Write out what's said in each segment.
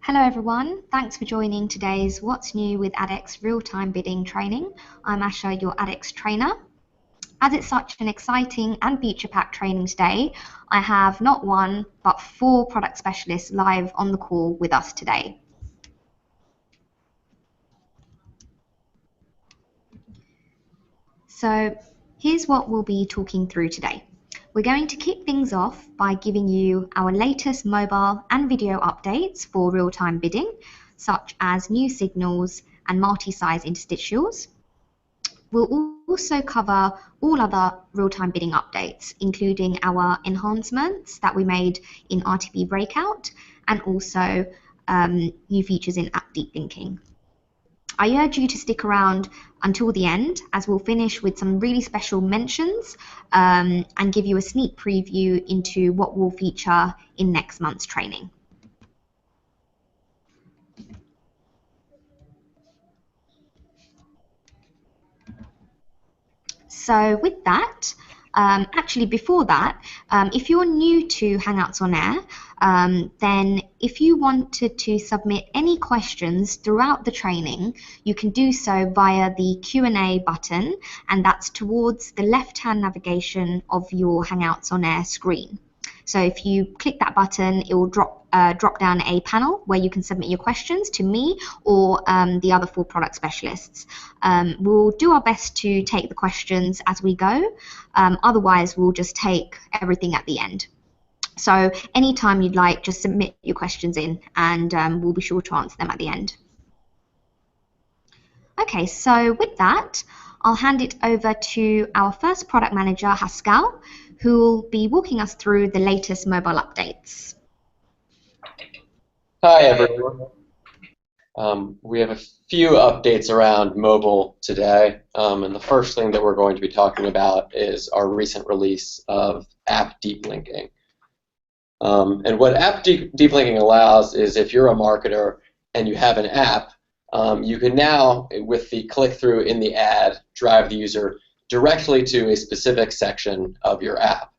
Hello everyone, thanks for joining today's What's New with AdX Real-Time Bidding training. I'm Asha, your AdX trainer. As it's such an exciting and feature-packed training today, I have not one, but 4 product specialists live on the call with us today. So here's what we'll be talking through today. We're going to kick things off by giving you our latest mobile and video updates for real-time bidding, such as new signals and multi-size interstitials. We'll also cover all other real-time bidding updates, including our enhancements that we made in RTB Breakout and also new features in app deep linking. I urge you to stick around until the end, as we'll finish with some really special mentions and give you a sneak preview into what will feature in next month's training. So with that, actually before that, if you're new to Hangouts on Air, then if you wanted to submit any questions throughout the training, you can do so via the Q&A button, and that's towards the left-hand navigation of your Hangouts on Air screen. So if you click that button, it will drop down a panel where you can submit your questions to me or the other 4 product specialists. We'll do our best to take the questions as we go. Otherwise, we'll just take everything at the end. So anytime you'd like, just submit your questions in and we'll be sure to answer them at the end. Okay, so with that, I'll hand it over to our first product manager, Haskell, who will be walking us through the latest mobile updates. Hi everyone. We have a few updates around mobile today, and the first thing that we're going to be talking about is our recent release of app deep linking. And what app deep linking allows is if you're a marketer and you have an app, you can now, with the click-through in the ad, drive the user directly to a specific section of your app.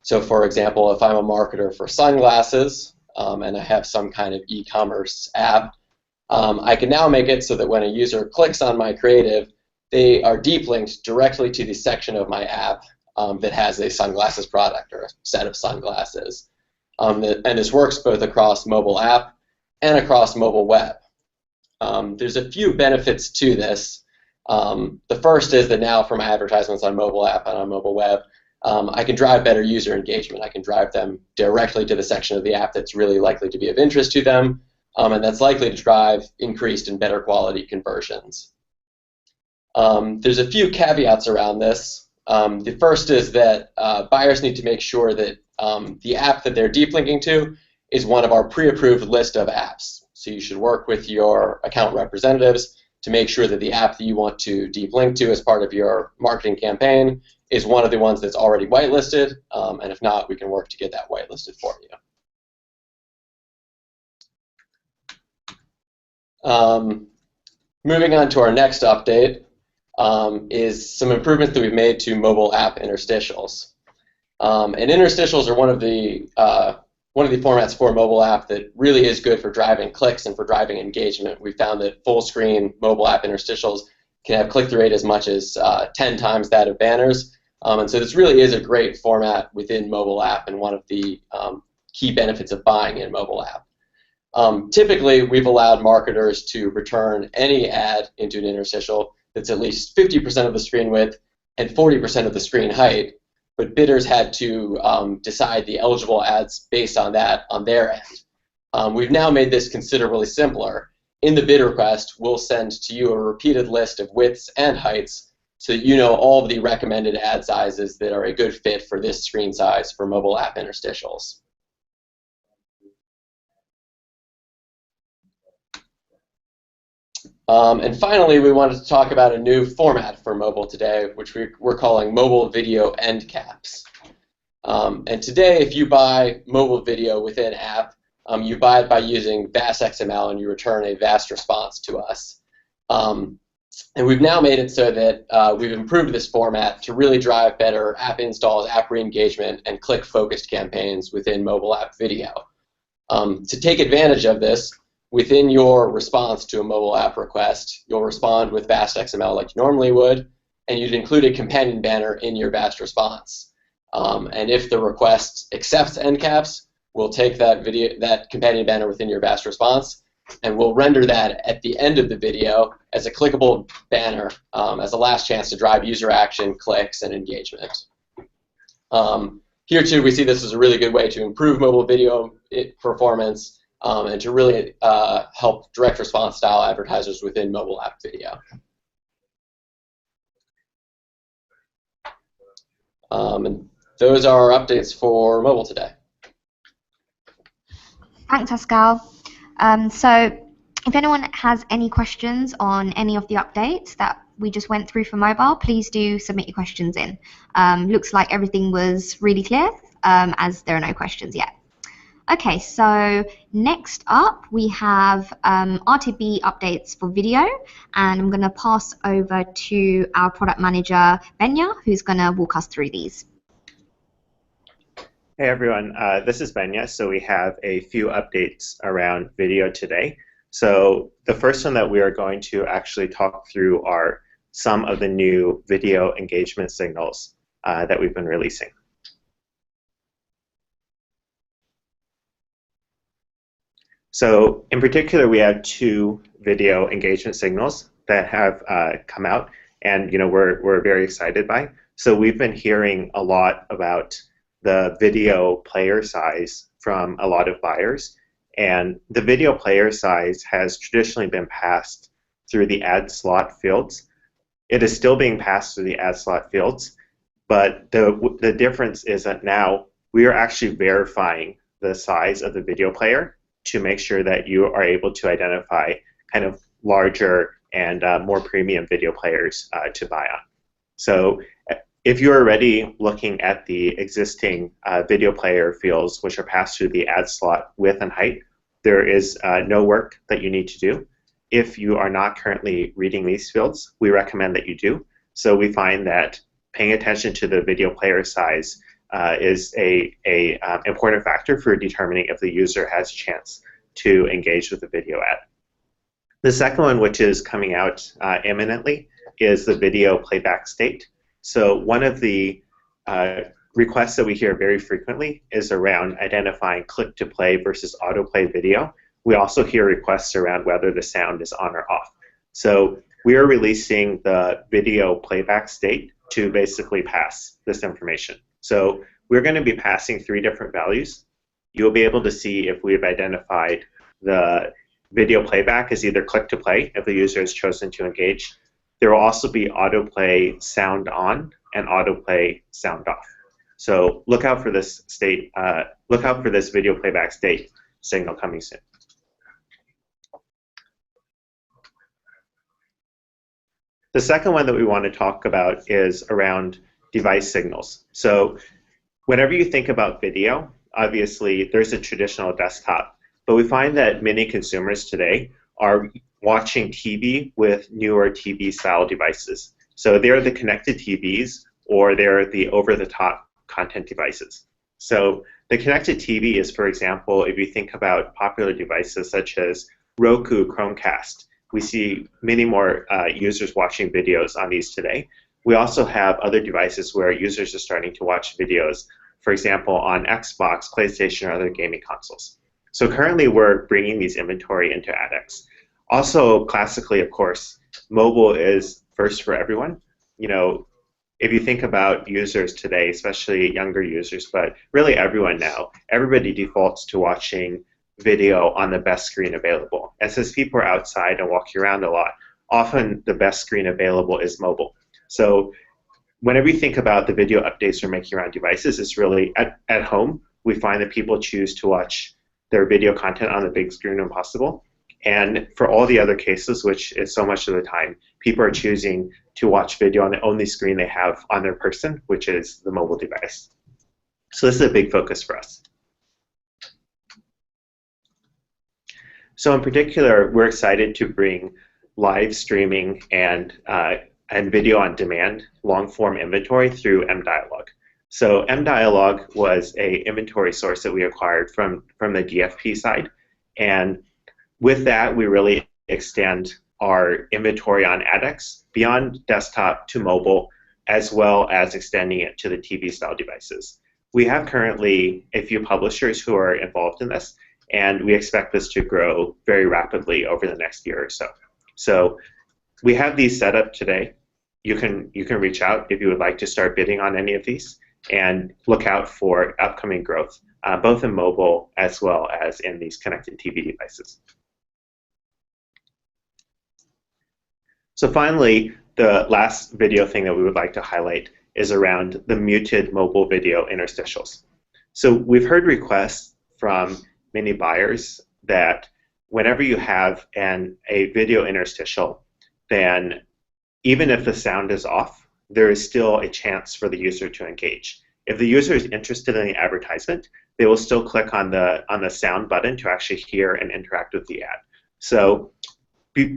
So for example, if I'm a marketer for sunglasses and I have some kind of e-commerce app, I can now make it so that when a user clicks on my creative, they are deep linked directly to the section of my app that has a sunglasses product or a set of sunglasses. And this works both across mobile app and across mobile web. There's a few benefits to this. The first is that now for my advertisements on mobile app and on mobile web, I can drive better user engagement. I can drive them directly to the section of the app that's really likely to be of interest to them, and that's likely to drive increased and better quality conversions. There's a few caveats around this. The first is that buyers need to make sure that the app that they're deep linking to is one of our pre-approved list of apps. So you should work with your account representatives to make sure that the app that you want to deep link to as part of your marketing campaign is one of the ones that's already whitelisted, and if not, we can work to get that whitelisted for you. Moving on to our next update is some improvements that we've made to mobile app interstitials. And interstitials are one of the formats for a mobile app that really is good for driving clicks and for driving engagement. We found that full screen mobile app interstitials can have click-through rate as much as 10 times that of banners. And so this really is a great format within mobile app and one of the key benefits of buying in mobile app. Typically, we've allowed marketers to return any ad into an interstitial that's at least 50% of the screen width and 40% of the screen height, but bidders had to decide the eligible ads based on that on their end. We've now made this considerably simpler. In the bid request, we'll send to you a repeated list of widths and heights so that you know all of the recommended ad sizes that are a good fit for this screen size for mobile app interstitials. And finally, we wanted to talk about a new format for mobile today, which we're calling mobile video endcaps. And today, if you buy mobile video within app, you buy it by using VAS XML and you return a VAS response to us. And we've now made it so that we've improved this format to really drive better app installs, app re-engagement, and click-focused campaigns within mobile app video. To take advantage of this, within your response to a mobile app request, you'll respond with vast XML like you normally would, and you'd include a companion banner in your vast response. And if the request accepts endcaps, we'll take that companion banner within your vast response, and we'll render that at the end of the video as a clickable banner as a last chance to drive user action, clicks, and engagement. Here too, we see this as a really good way to improve mobile video performance and to really help direct response style advertisers within mobile app video. And those are our updates for mobile today. Thanks, Pascal. So if anyone has any questions on any of the updates that we just went through for mobile, please do submit your questions in. Looks like everything was really clear, as there are no questions yet. Okay, so next up we have RTB updates for video, and I'm going to pass over to our product manager, Benya, who's going to walk us through these. Hey everyone, this is Benya. So we have a few updates around video today. So the first one that we are going to actually talk through are some of the new video engagement signals that we've been releasing. So in particular, we have two video engagement signals that have come out, and we're very excited by. So we've been hearing a lot about the video player size from a lot of buyers, and the video player size has traditionally been passed through the ad slot fields. It is still being passed through the ad slot fields, but the difference is that now we are actually verifying the size of the video player to make sure that you are able to identify kind of larger and more premium video players to buy on. So if you're already looking at the existing video player fields, which are passed through the ad slot width and height, there is no work that you need to do. If you are not currently reading these fields, we recommend that you do. So we find that paying attention to the video player size is an important factor for determining if the user has a chance to engage with the video ad. The second one, which is coming out imminently, is the video playback state. So one of the requests that we hear very frequently is around identifying click-to-play versus autoplay video. We also hear requests around whether the sound is on or off. So we are releasing the video playback state to basically pass this information. So we're going to be passing 3 different values. You'll be able to see if we've identified the video playback as either click-to-play if the user has chosen to engage. There will also be autoplay sound on and autoplay sound off. So look out for this state. Look out for this video playback state signal coming soon. The second one that we want to talk about is around device signals. So whenever you think about video, obviously there's a traditional desktop, but we find that many consumers today are watching TV with newer TV-style devices. So they're the connected TVs, or they're the over-the-top content devices. So the connected TV is, for example, if you think about popular devices such as Roku, Chromecast, we see many more users watching videos on these today. We also have other devices where users are starting to watch videos, for example, on Xbox, PlayStation, or other gaming consoles. So currently we're bringing these inventory into AdX. Also, classically, of course, mobile is first for everyone. If you think about users today, especially younger users, but really everyone now, everybody defaults to watching video on the best screen available. And since people are outside and walking around a lot, often the best screen available is mobile. So whenever you think about the video updates we're making around devices, it's really at home. We find that people choose to watch their video content on the big screen when possible. And for all the other cases, which is so much of the time, people are choosing to watch video on the only screen they have on their person, which is the mobile device. So this is a big focus for us. So in particular, we're excited to bring live streaming and video on demand long-form inventory through mDialog. So mDialog was an inventory source that we acquired from the DFP side, and with that, we really extend our inventory on AdX beyond desktop to mobile, as well as extending it to the TV-style devices. We have currently a few publishers who are involved in this, and we expect this to grow very rapidly over the next year or so. So we have these set up today. You can reach out if you would like to start bidding on any of these, and look out for upcoming growth, both in mobile as well as in these connected TV devices. So finally, the last video thing that we would like to highlight is around the muted mobile video interstitials. So we've heard requests from many buyers that whenever you have a video interstitial, then even if the sound is off, there is still a chance for the user to engage. If the user is interested in the advertisement, they will still click on the sound button to actually hear and interact with the ad. So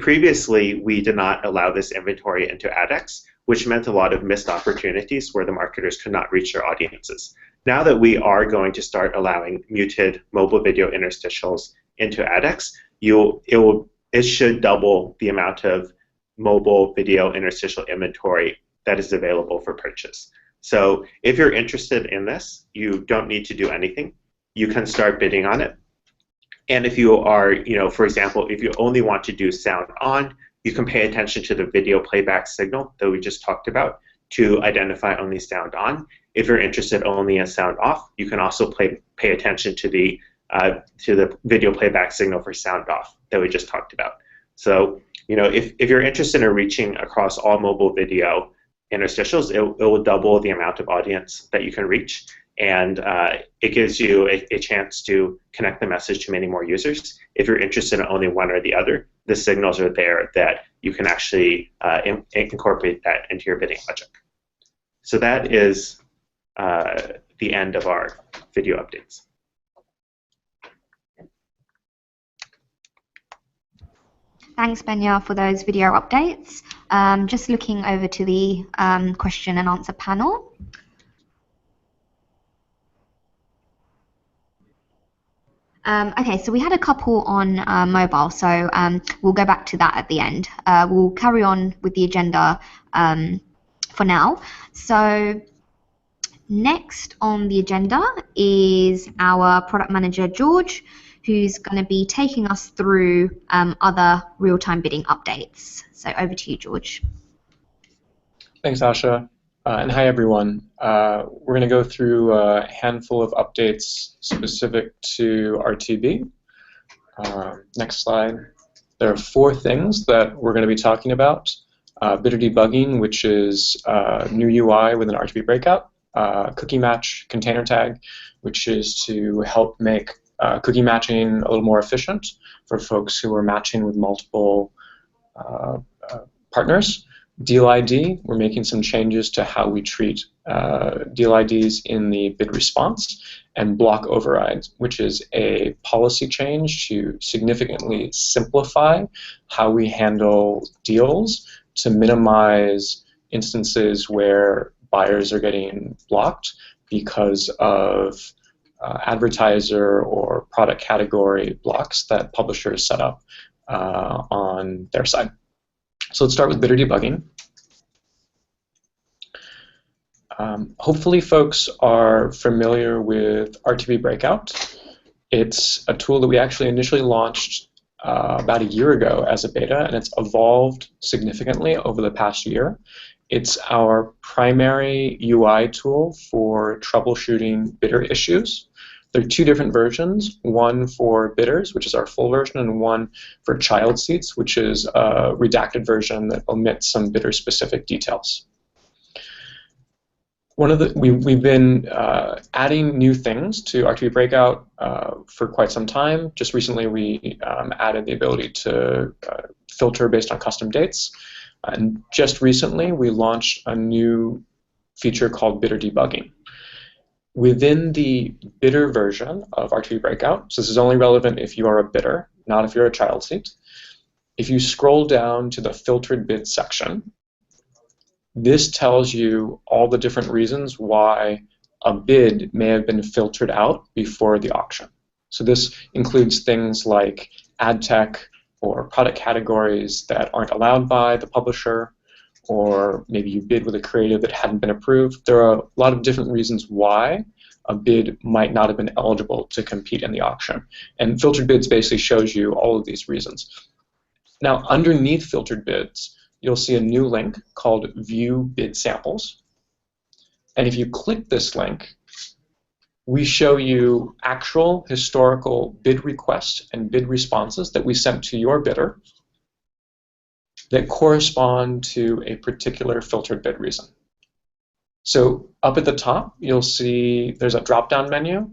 previously, we did not allow this inventory into AdX, which meant a lot of missed opportunities where the marketers could not reach their audiences. Now that we are going to start allowing muted mobile video interstitials into AdX, it should double the amount of mobile video interstitial inventory that is available for purchase. So if you're interested in this, you don't need to do anything. You can start bidding on it. And if you are, for example, if you only want to do sound on, you can pay attention to the video playback signal that we just talked about to identify only sound on. If you're interested only in sound off, you can also pay attention to the video playback signal for sound off that we just talked about. So, if you're interested in reaching across all mobile video interstitials, it will double the amount of audience that you can reach. And it gives you a chance to connect the message to many more users. If you're interested in only one or the other, the signals are there that you can actually incorporate that into your bidding logic. So that is the end of our video updates. Thanks, Benya, for those video updates. Just looking over to the question and answer panel. Okay, so we had a couple on mobile, so we'll go back to that at the end. We'll carry on with the agenda for now. So next on the agenda is our product manager, George, who's going to be taking us through other real-time bidding updates. So over to you, George. Thanks, Asha. And hi, everyone. We're going to go through a handful of updates specific to RTB. Next slide. There are 4 things that we're going to be talking about. Bidder Debugging, which is new UI within RTB Breakout. Cookie Match Container Tag, which is to help make cookie matching a little more efficient for folks who are matching with multiple partners. Deal ID, we're making some changes to how we treat deal IDs in the bid response, and block overrides, which is a policy change to significantly simplify how we handle deals to minimize instances where buyers are getting blocked because of advertiser or product category blocks that publishers set up on their side. So let's start with Bidder Debugging. Hopefully folks are familiar with RTB Breakout. It's a tool that we actually initially launched about a year ago as a beta, and it's evolved significantly over the past year. It's our primary UI tool for troubleshooting bidder issues. There are 2 different versions, one for bidders, which is our full version, and one for child seats, which is a redacted version that omits some bidder-specific details. We've been adding new things to RTB Breakout for quite some time. Just recently, we added the ability to filter based on custom dates. And just recently, we launched a new feature called Bidder Debugging. Within the bidder version of RTB Breakout, so this is only relevant if you are a bidder, not if you're a child seat. If you scroll down to the filtered bid section, this tells you all the different reasons why a bid may have been filtered out before the auction. So this includes things like ad tech or product categories that aren't allowed by the publisher, or maybe you bid with a creative that hadn't been approved. There are a lot of different reasons why a bid might not have been eligible to compete in the auction. And filtered bids basically shows you all of these reasons. Now, underneath filtered bids, you'll see a new link called View Bid Samples. And if you click this link, we show you actual historical bid requests and bid responses that we sent to your bidder that correspond to a particular filtered bid reason. So up at the top, you'll see there's a drop-down menu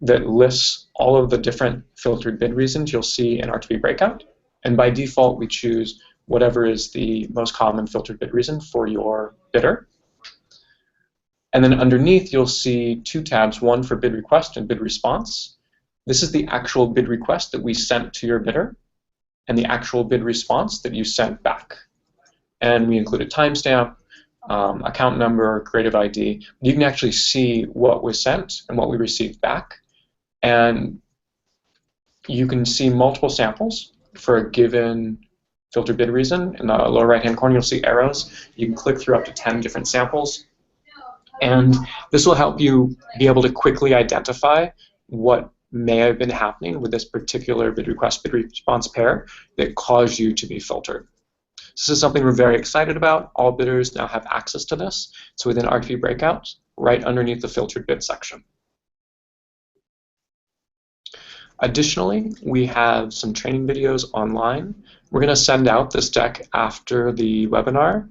that lists all of the different filtered bid reasons you'll see in RTB Breakout. And by default, we choose whatever is the most common filtered bid reason for your bidder. And then underneath, you'll see two tabs, one for bid request and bid response. This is the actual bid request that we sent to your bidder and the actual bid response that you sent back. And we include a timestamp, account number, creative ID. You can actually see what was sent and what we received back. And you can see multiple samples for a given filtered bid reason. In the lower right-hand corner, you'll see arrows. You can click through up to 10 different samples. And this will help you be able to quickly identify what may have been happening with this particular bid request bid response pair that caused you to be filtered. This is something we're very excited about. All bidders now have access to this. It's within RTB Breakout, right underneath the filtered bid section. Additionally, we have some training videos online. We're going to send out this deck after the webinar.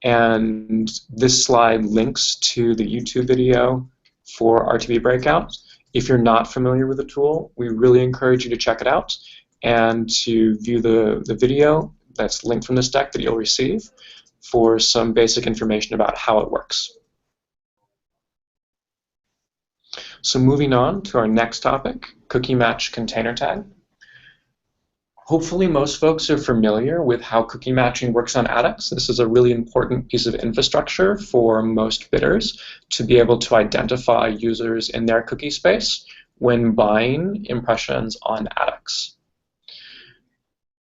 And this slide links to the YouTube video for RTB Breakout. If you're not familiar with the tool, we really encourage you to check it out and to view the video that's linked from this deck that you'll receive for some basic information about how it works. So moving on to our next topic, cookie match container tag. Hopefully most folks are familiar with how cookie matching works on AdX. This is a really important piece of infrastructure for most bidders to be able to identify users in their cookie space when buying impressions on AdX.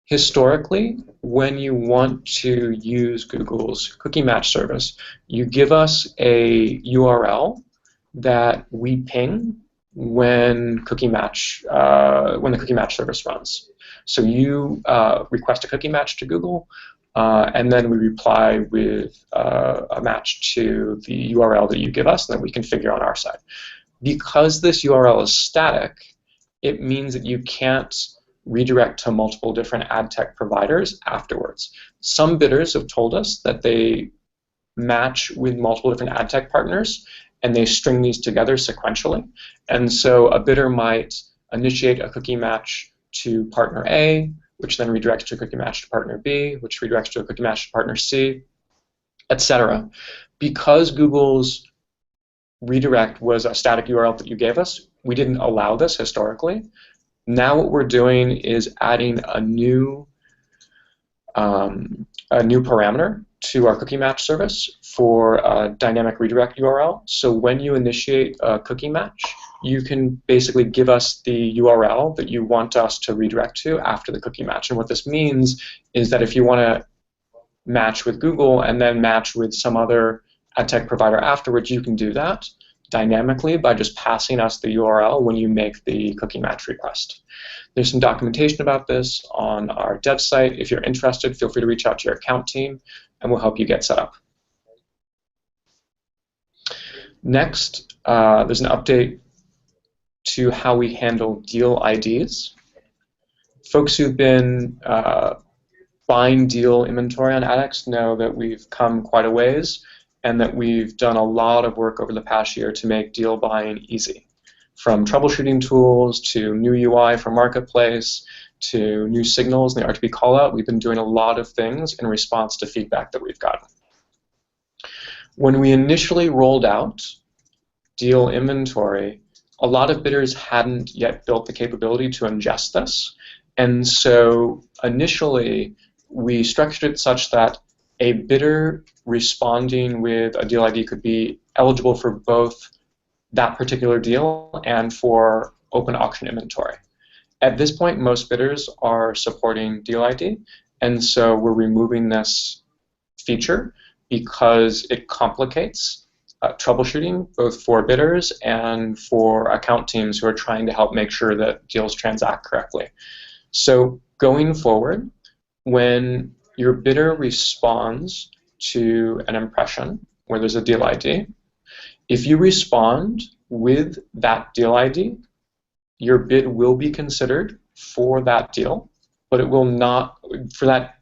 Historically, when you want to use Google's cookie match service, you give us a URL that we ping when the cookie match service runs. So you request a cookie match to Google, and then we reply with a match to the URL that you give us, and then we configure on our side. Because this URL is static, it means that you can't redirect to multiple different ad tech providers afterwards. Some bidders have told us that they match with multiple different ad tech partners, and they string these together sequentially. And so a bidder might initiate a cookie match to partner A, which then redirects to a cookie match to partner B, which redirects to a cookie match to partner C, etc. Because Google's redirect was a static URL that you gave us, we didn't allow this historically. Now what we're doing is adding a new parameter to our cookie match service for a dynamic redirect URL. So when you initiate a cookie match, you can basically give us the URL that you want us to redirect to after the cookie match. And what this means is that if you want to match with Google and then match with some other ad tech provider afterwards, you can do that dynamically by just passing us the URL when you make the cookie match request. There's some documentation about this on our dev site. If you're interested, feel free to reach out to your account team and we'll help you get set up. Next, there's an update to how we handle deal IDs. Folks who've been buying deal inventory on AdX know that we've come quite a ways and that we've done a lot of work over the past year to make deal buying easy. From troubleshooting tools to new UI for Marketplace to new signals in the RTB callout, we've been doing a lot of things in response to feedback that we've gotten. When we initially rolled out deal inventory, a lot of bidders hadn't yet built the capability to ingest this, and so initially we structured it such that a bidder responding with a deal ID could be eligible for both that particular deal and for open auction inventory. At this point, most bidders are supporting deal ID, and so we're removing this feature because it complicates troubleshooting both for bidders and for account teams who are trying to help make sure that deals transact correctly. So going forward, when your bidder responds to an impression where there's a deal ID, if you respond with that deal ID, your bid will be considered for that deal, but it will not, for that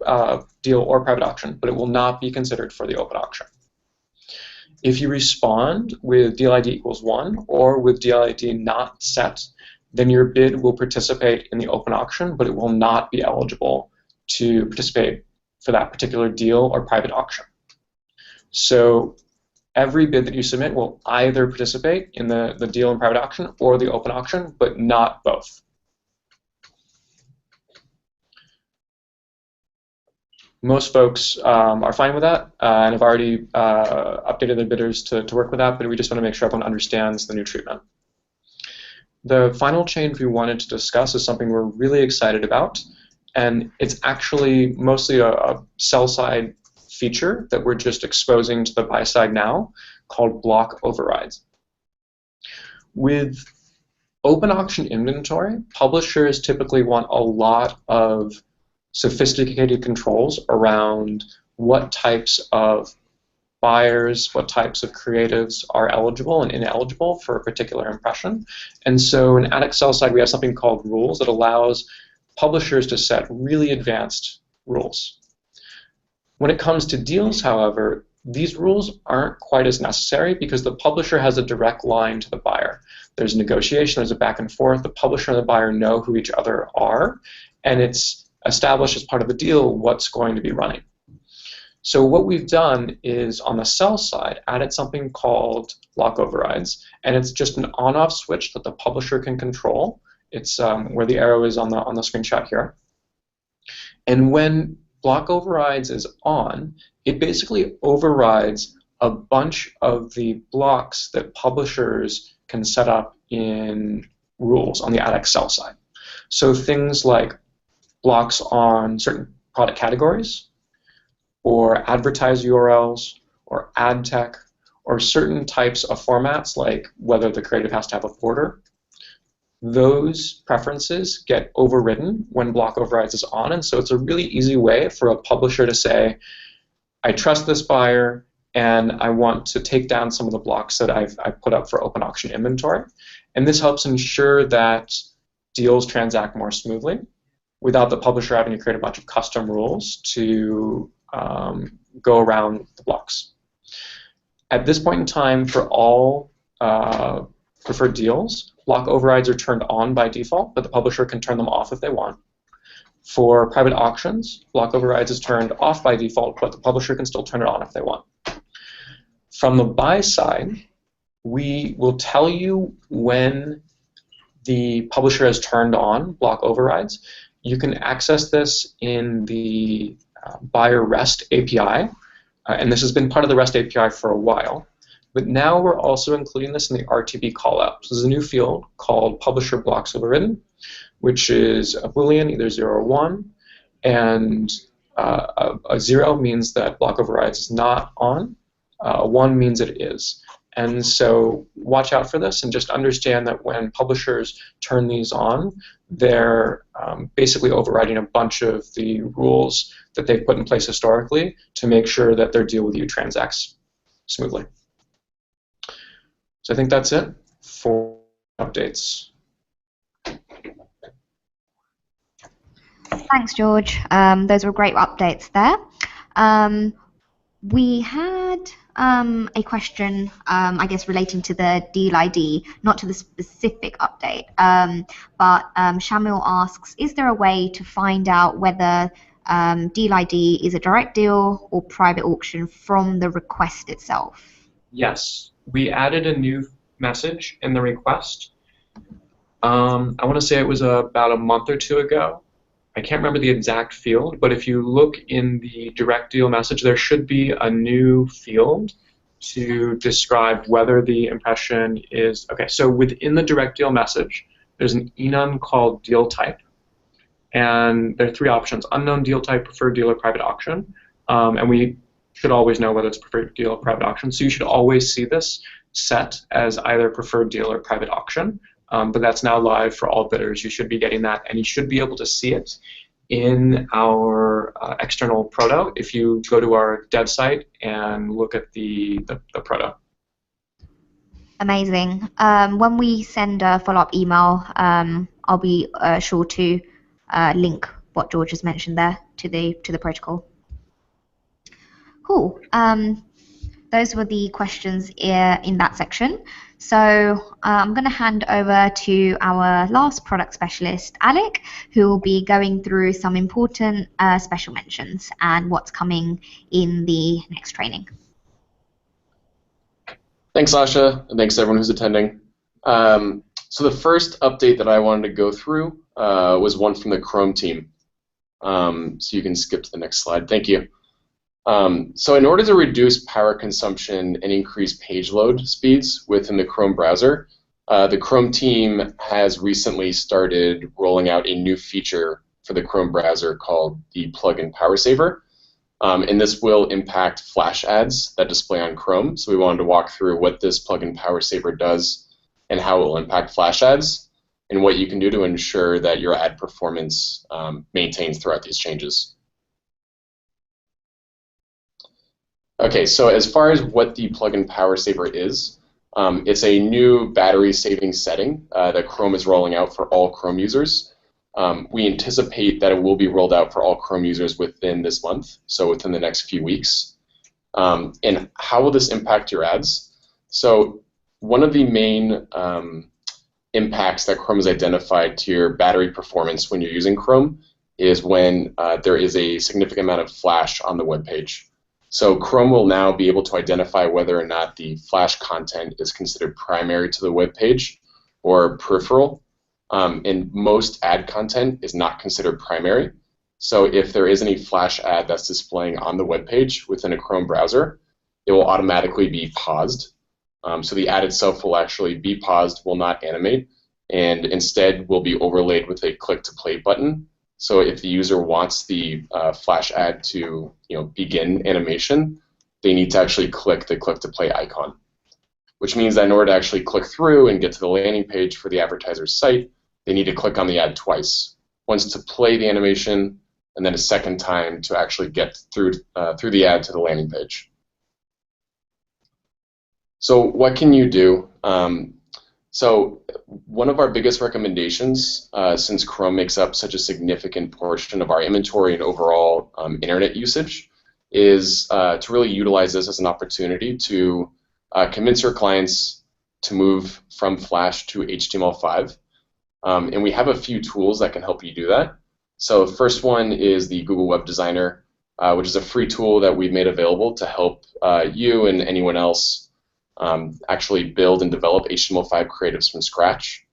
deal or private auction, but it will not be considered for the open auction. If you respond with deal ID equals 1 or with deal ID not set, then your bid will participate in the open auction, but it will not be eligible to participate for that particular deal or private auction. So every bid that you submit will either participate in the deal and private auction or the open auction, but not both. Most folks are fine with that and have already updated their bidders to work with that, but we just want to make sure everyone understands the new treatment. The final change we wanted to discuss is something we're really excited about, and it's actually mostly a sell-side feature that we're just exposing to the buy side now, called block overrides. With open auction inventory, publishers typically want a lot of sophisticated controls around what types of buyers, what types of creatives are eligible and ineligible for a particular impression. And so in AdX sell side, we have something called rules that allows publishers to set really advanced rules. When it comes to deals, however, these rules aren't quite as necessary because the publisher has a direct line to the buyer. There's negotiation, there's a back and forth, the publisher and the buyer know who each other are, and it's established as part of the deal what's going to be running. So what we've done is on the sell side added something called block overrides, and it's just an on-off switch that the publisher can control. It's where the arrow is on the screenshot here. And when block overrides is on, it basically overrides a bunch of the blocks that publishers can set up in rules on the AdX sell side. So things like blocks on certain product categories, or advertise URLs, or ad tech, or certain types of formats like whether the creative has to have a border. Those preferences get overridden when block overrides is on, and so it's a really easy way for a publisher to say, I trust this buyer, and I want to take down some of the blocks that I've put up for open auction inventory. And this helps ensure that deals transact more smoothly without the publisher having to create a bunch of custom rules to go around the blocks. At this point in time, for all preferred deals, block overrides are turned on by default, but the publisher can turn them off if they want. For private auctions, block overrides is turned off by default, but the publisher can still turn it on if they want. From the buy side, we will tell you when the publisher has turned on block overrides. You can access this in the buyer REST API, and this has been part of the REST API for a while. But now we're also including this in the RTB callout. So there's a new field called publisher blocks overridden, which is a Boolean, either 0 or 1, and a 0 means that block overrides is not on, a 1 means it is. And so watch out for this and just understand that when publishers turn these on, they're basically overriding a bunch of the rules that they've put in place historically to make sure that their deal with you transacts smoothly. So I think that's it for updates. Thanks, George. Those were great updates there. We had a question, I guess, relating to the deal ID, not to the specific update, but Shamil asks, is there a way to find out whether deal ID is a direct deal or private auction from the request itself? Yes, we added a new message in the request. I want to say it was about a month or two ago. I can't remember the exact field, but if you look in the direct deal message, there should be a new field to describe whether the impression is, okay, so within the direct deal message, there's an enum called deal type, and there are three options: unknown deal type, preferred deal, or private auction. And we should always know whether it's preferred deal or private auction. So you should always see this set as either preferred deal or private auction. But that's now live for all bidders. You should be getting that, and you should be able to see it in our external proto if you go to our dev site and look at the proto. Amazing. When we send a follow-up email, I'll be sure to link what George has mentioned there to the protocol. Cool. Those were the questions in that section. So I'm going to hand over to our last product specialist, Alec, who will be going through some important special mentions and what's coming in the next training. Thanks, Sasha, and thanks to everyone who's attending. So the first update that I wanted to go through was one from the Chrome team. So you can skip to the next slide. Thank you. So in order to reduce power consumption and increase page load speeds within the Chrome browser, the Chrome team has recently started rolling out a new feature for the Chrome browser called the plugin Power Saver. And this will impact Flash ads that display on Chrome. So we wanted to walk through what this plugin Power Saver does and how it will impact Flash ads and what you can do to ensure that your ad performance maintains throughout these changes. Okay, so as far as what the plugin Power Saver is, it's a new battery saving setting that Chrome is rolling out for all Chrome users. We anticipate that it will be rolled out for all Chrome users within this month, so within the next few weeks. And how will this impact your ads? So one of the main impacts that Chrome has identified to your battery performance when you're using Chrome is when there is a significant amount of flash on the web page. So Chrome will now be able to identify whether or not the Flash content is considered primary to the web page or peripheral. And most ad content is not considered primary. So if there is any Flash ad that's displaying on the web page within a Chrome browser, it will automatically be paused. So the ad itself will actually be paused, will not animate, and instead will be overlaid with a click to play button. So if the user wants the Flash ad to begin animation, they need to actually click the click to play icon, which means that in order to actually click through and get to the landing page for the advertiser's site, they need to click on the ad twice. Once to play the animation, and then a second time to actually get through the ad to the landing page. So what can you do? So one of our biggest recommendations, since Chrome makes up such a significant portion of our inventory and overall internet usage, is to really utilize this as an opportunity to convince your clients to move from Flash to HTML5. And we have a few tools that can help you do that. So the first one is the Google Web Designer, which is a free tool that we've made available to help you and anyone else actually build and develop HTML5 creatives from scratch.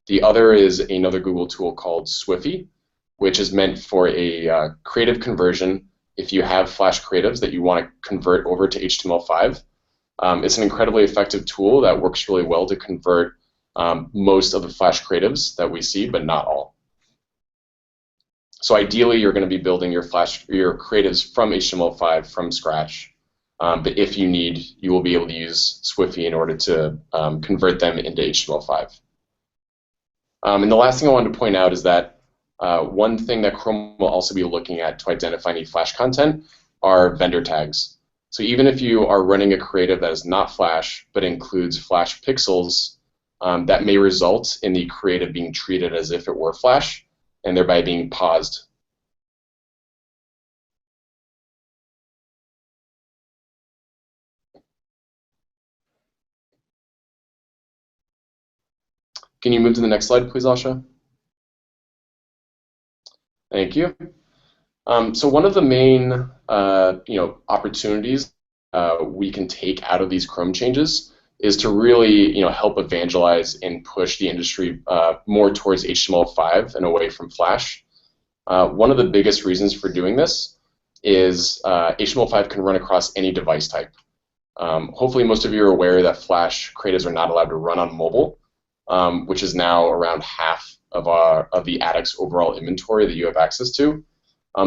The other is another Google tool called Swifty, which is meant for a creative conversion if you have Flash creatives that you want to convert over to HTML5. It's an incredibly effective tool that works really well to convert most of the Flash creatives that we see, but not all. So ideally, you're going to be building your creatives from HTML5 from scratch. But if you need, you will be able to use Swifty in order to convert them into HTML5. And the last thing I wanted to point out is that one thing that Chrome will also be looking at to identify any Flash content are vendor tags. So even if you are running a creative that is not Flash but includes Flash pixels, that may result in the creative being treated as if it were Flash and thereby being paused. Can you move to the next slide, please, Asha? Thank you. So one of the main opportunities we can take out of these Chrome changes is to really help evangelize and push the industry more towards HTML5 and away from Flash. One of the biggest reasons for doing this is HTML5 can run across any device type. Hopefully most of you are aware that Flash creatives are not allowed to run on mobile. which is now around half of the AdX overall inventory that you have access to.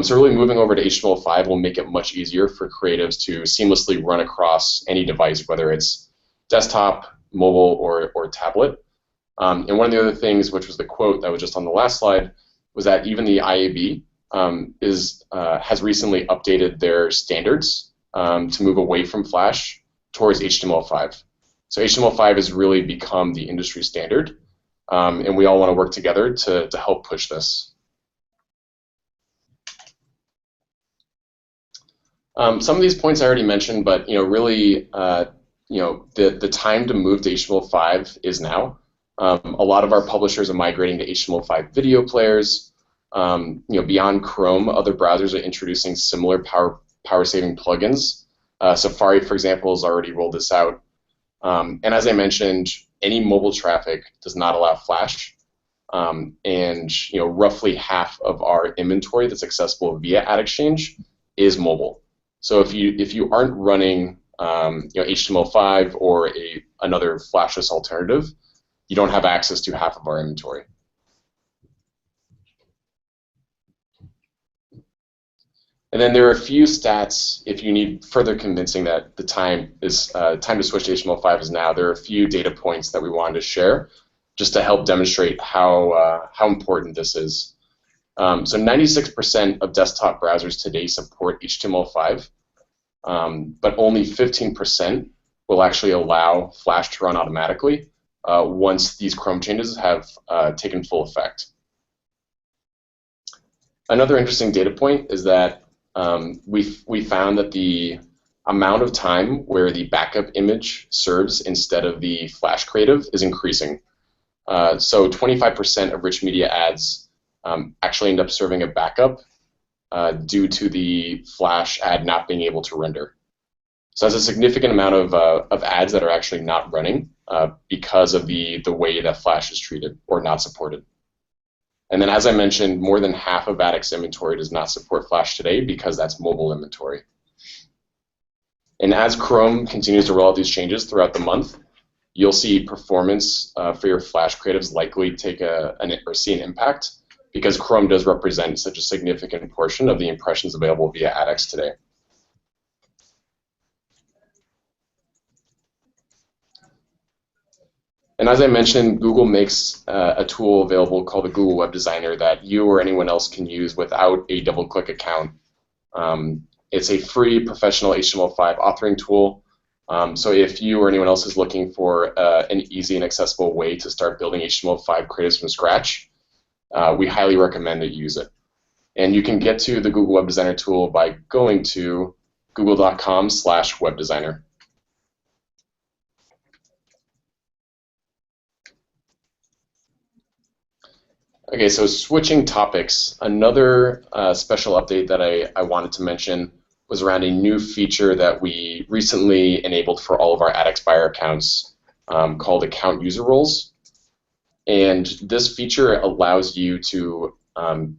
So really moving over to HTML5 will make it much easier for creatives to seamlessly run across any device, whether it's desktop, mobile, or tablet. And one of the other things, which was the quote that was just on the last slide, was that even the IAB has recently updated their standards to move away from Flash towards HTML5. So HTML5 has really become the industry standard, and we all want to work together to help push this. Some of these points I already mentioned, but really, the time to move to HTML5 is now. A lot of our publishers are migrating to HTML5 video players. Beyond Chrome, other browsers are introducing similar power-saving plugins. Safari, for example, has already rolled this out. And as I mentioned, any mobile traffic does not allow Flash. And roughly half of our inventory that's accessible via AdExchange is mobile. So if you aren't running HTML5 or another Flashless alternative, you don't have access to half of our inventory. And then there are a few stats, if you need further convincing that the time to switch to HTML5 is now. There are a few data points that we wanted to share just to help demonstrate how important this is. So 96% of desktop browsers today support HTML5, but only 15% will actually allow Flash to run automatically once these Chrome changes have taken full effect. Another interesting data point is that we found that the amount of time where the backup image serves instead of the Flash creative is increasing. So 25% of rich media ads actually end up serving a backup due to the Flash ad not being able to render. So that's a significant amount of ads that are actually not running because of the way that Flash is treated or not supported. And then, as I mentioned, more than half of AdX inventory does not support Flash today because that's mobile inventory. And as Chrome continues to roll out these changes throughout the month, you'll see performance for your Flash creatives likely take see an impact because Chrome does represent such a significant portion of the impressions available via AdX today. And as I mentioned, Google makes a tool available called the Google Web Designer that you or anyone else can use without a DoubleClick account. It's a free professional HTML5 authoring tool. So if you or anyone else is looking for an easy and accessible way to start building HTML5 creatives from scratch, we highly recommend that you use it. And you can get to the Google Web Designer tool by going to google.com/webdesigner. Okay, so switching topics, another special update that I wanted to mention was around a new feature that we recently enabled for all of our AdX buyer accounts called Account User Roles. And this feature allows you to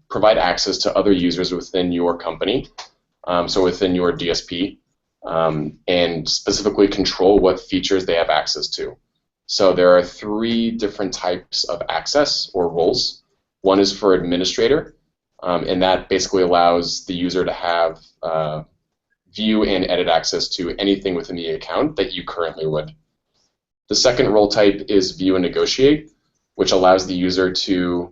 provide access to other users within your company, so within your DSP, and specifically control what features they have access to. So there are 3 different types of access or roles. One is for administrator, and that basically allows the user to have view and edit access to anything within the account that you currently would. The second role type is view and negotiate, which allows the user to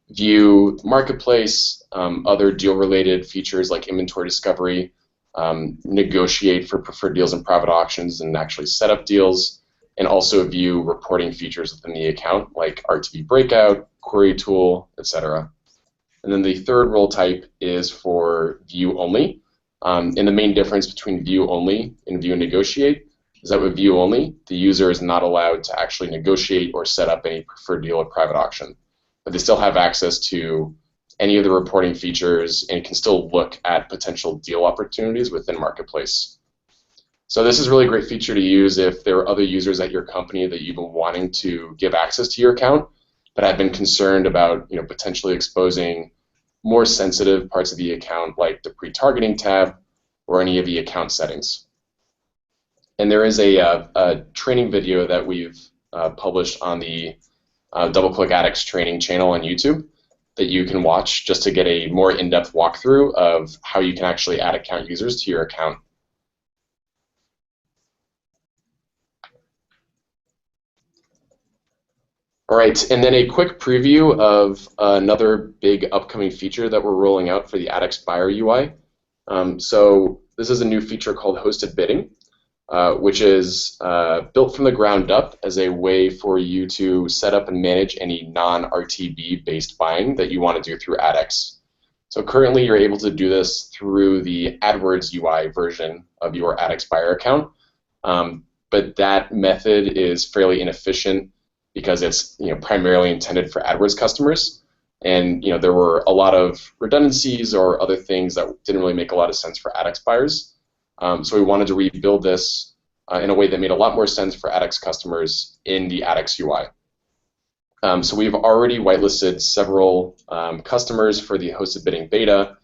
view marketplace, other deal-related features like inventory discovery, negotiate for preferred deals and private auctions, and actually set up deals, and also view reporting features within the account like RTB Breakout, query tool, etc. And then the third role type is for view only. And the main difference between view only and view negotiate is that with view only, the user is not allowed to actually negotiate or set up any preferred deal or private auction. But they still have access to any of the reporting features and can still look at potential deal opportunities within Marketplace. So this is really a great feature to use if there are other users at your company that you've been wanting to give access to your account, but have been concerned about potentially exposing more sensitive parts of the account like the pre-targeting tab or any of the account settings. And there is a training video that we've published on the DoubleClick AdX training channel on YouTube that you can watch just to get a more in-depth walkthrough of how you can actually add account users to your account. All right, and then a quick preview of another big upcoming feature that we're rolling out for the AdX Buyer UI. So this is a new feature called Hosted Bidding, which is built from the ground up as a way for you to set up and manage any non-RTB based buying that you want to do through AdX. So currently you're able to do this through the AdWords UI version of your AdX Buyer account, but that method is fairly inefficient because it's primarily intended for AdWords customers, and there were a lot of redundancies or other things that didn't really make a lot of sense for AdX buyers. So we wanted to rebuild this in a way that made a lot more sense for AdX customers in the AdX UI. So we've already whitelisted several customers for the hosted bidding beta,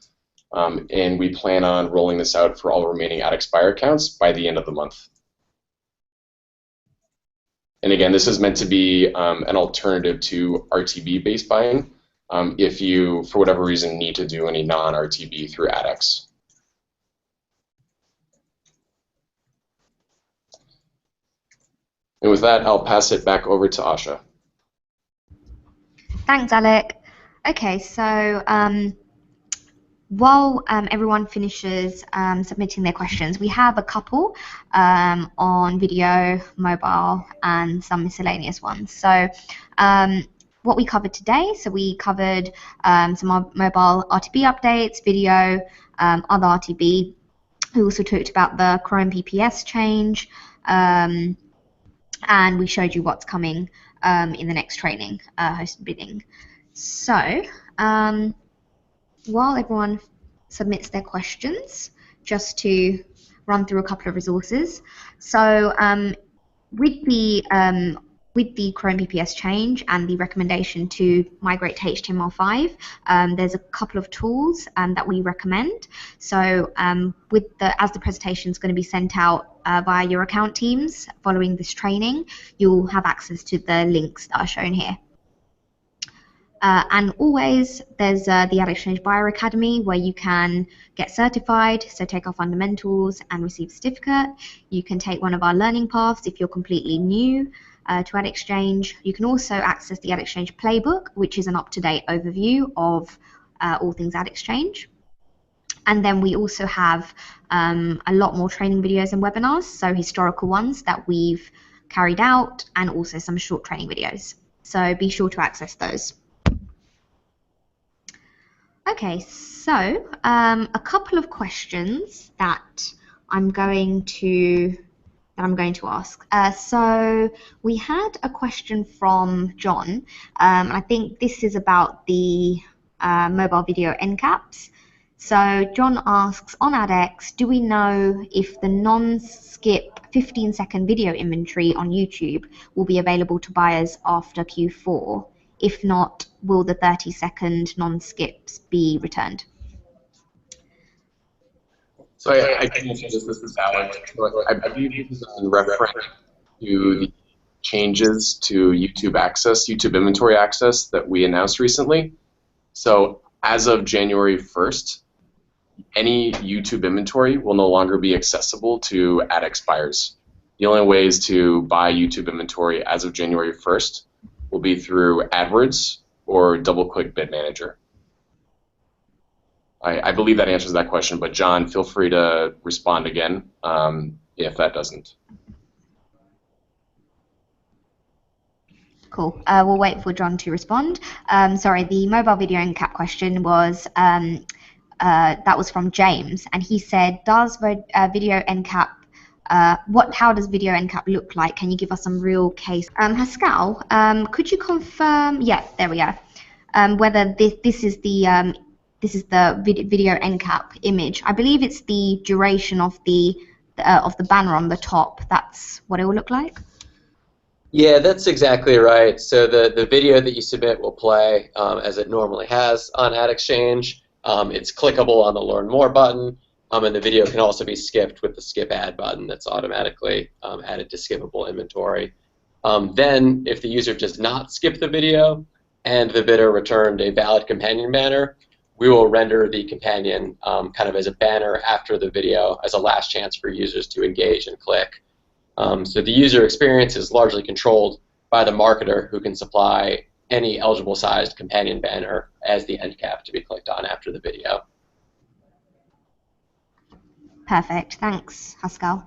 and we plan on rolling this out for all remaining AdX buyer accounts by the end of the month. And again, this is meant to be an alternative to RTB-based buying if you, for whatever reason, need to do any non-RTB through AdX. And with that, I'll pass it back over to Asha. Thanks, Alec. Okay, so while everyone finishes submitting their questions, we have a couple on video, mobile, and some miscellaneous ones. So what we covered today, so we covered some mobile RTB updates, video, other RTB. We also talked about the Chrome PPS change, and we showed you what's coming in the next training, hosted bidding. So while everyone submits their questions, just to run through a couple of resources. So with the Chrome PPS change and the recommendation to migrate to HTML5, there's a couple of tools that we recommend. So as the presentation is going to be sent out via your account teams following this training, you'll have access to the links that are shown here. And always, there's the AdX Buyer Academy, where you can get certified, so take our fundamentals and receive a certificate. You can take one of our learning paths if you're completely new to AdX. You can also access the AdX Playbook, which is an up-to-date overview of all things AdX. And then we also have a lot more training videos and webinars, so historical ones that we've carried out, and also some short training videos. So be sure to access those. Okay, so a couple of questions that I'm going to ask. So we had a question from John, and I think this is about the mobile video Endcaps. So John asks, on AdX, do we know if the non-skip 15-second video inventory on YouTube will be available to buyers after Q4? If not, will the 30-second non-skips be returned? So I can answer this is Alec. I believe this is in reference to the changes to YouTube access, YouTube inventory access that we announced recently. So as of January 1st, any YouTube inventory will no longer be accessible to AdX buyers. The only ways to buy YouTube inventory as of January 1st will be through AdWords or DoubleClick Bid Manager. I believe that answers that question, but John, feel free to respond again if that doesn't. Cool. We'll wait for John to respond. Sorry, the mobile video Endcap question was that was from James, and he said, "Does video Endcap how does video Endcap look like? Can you give us some real case?" Pascal, could you confirm? Yeah, there we go. Whether this is the video Endcap image. I believe it's the duration of the banner on the top. That's what it will look like. Yeah, that's exactly right. So the video that you submit will play as it normally has on AdX. It's clickable on the Learn More button, and the video can also be skipped with the Skip Ad button that's automatically added to skippable inventory. Then, if the user does not skip the video and the bidder returned a valid companion banner, we will render the companion kind of as a banner after the video as a last chance for users to engage and click. So the user experience is largely controlled by the marketer, who can supply any eligible sized companion banner as the end cap to be clicked on after the video. Perfect. Thanks, Haskell.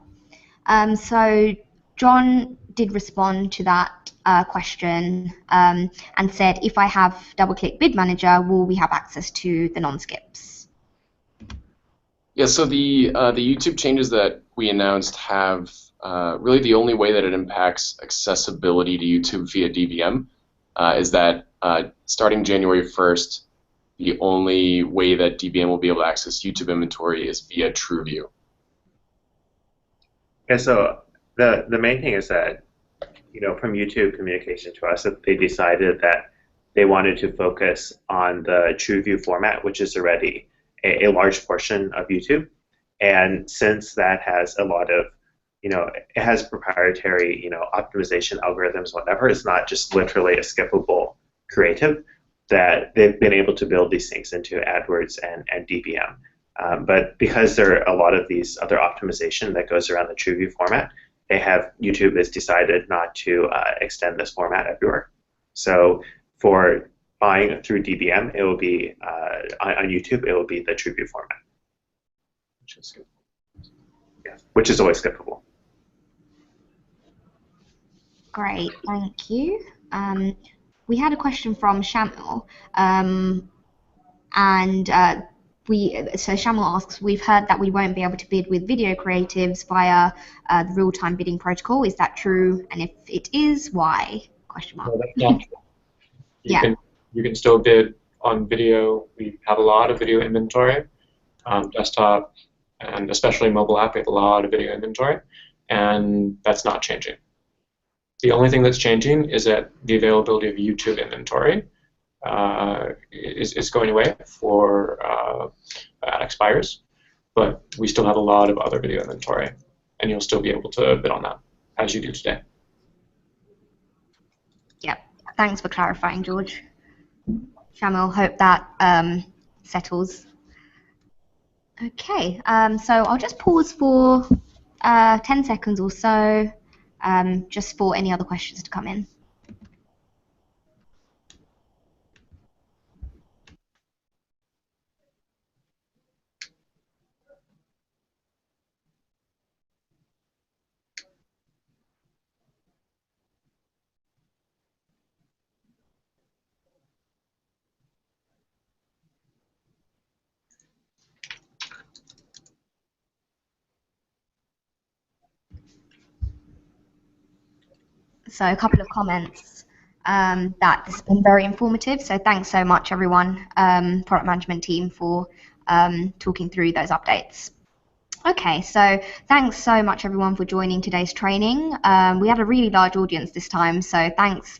So John did respond to that question and said, if I have double-click Bid Manager, will we have access to the non-skips? Yeah, so the YouTube changes that we announced have really the only way that it impacts accessibility to YouTube via DVM is that starting January 1st, the only way that DBM will be able to access YouTube inventory is via TrueView. Yeah, so the main thing is that, from YouTube communication to us, that they decided that they wanted to focus on the TrueView format, which is already a large portion of YouTube. And since that has a lot of, it has proprietary, optimization algorithms, whatever, it's not just literally a skippable creative, that they've been able to build these things into AdWords and DBM. But because there are a lot of these other optimization that goes around the TrueView format, YouTube has decided not to extend this format everywhere. So for buying through DBM, it will be on YouTube, it will be the TrueView format, which is skippable. Yeah, which is always skippable. Great, thank you. We had a question from Shamil, so Shamil asks, we've heard that we won't be able to bid with video creatives via the real-time bidding protocol. Is that true? And if it is, why? Question mark. No, that's not true. You can still bid on video. We have a lot of video inventory, desktop, and especially mobile app. We have a lot of video inventory, and that's not changing. The only thing that's changing is that the availability of YouTube inventory is going away for AdX buyers, but we still have a lot of other video inventory, and you'll still be able to bid on that as you do today. Yep, thanks for clarifying, George. Shamil, hope that settles. Okay, so I'll just pause for 10 seconds or so, just for any other questions to come in. So a couple of comments that this has been very informative. So thanks so much, everyone, product management team, for talking through those updates. Okay, so thanks so much, everyone, for joining today's training. We had a really large audience this time, so thanks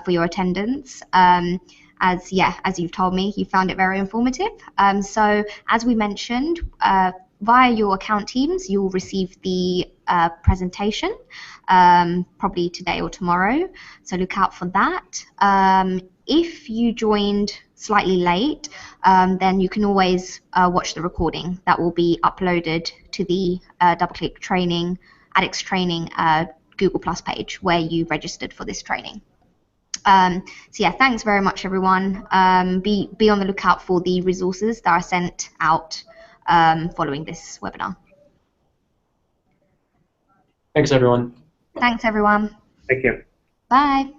for your attendance. As you've told me, you found it very informative. So as we mentioned, via your account teams, you'll receive the presentation probably today or tomorrow, so look out for that. If you joined slightly late, then you can always watch the recording that will be uploaded to the DoubleClick training, AdX training Google Plus page where you registered for this training. So yeah, thanks very much, everyone. Be on the lookout for the resources that are sent out following this webinar. Thanks, everyone. Thanks, everyone. Thank you. Bye.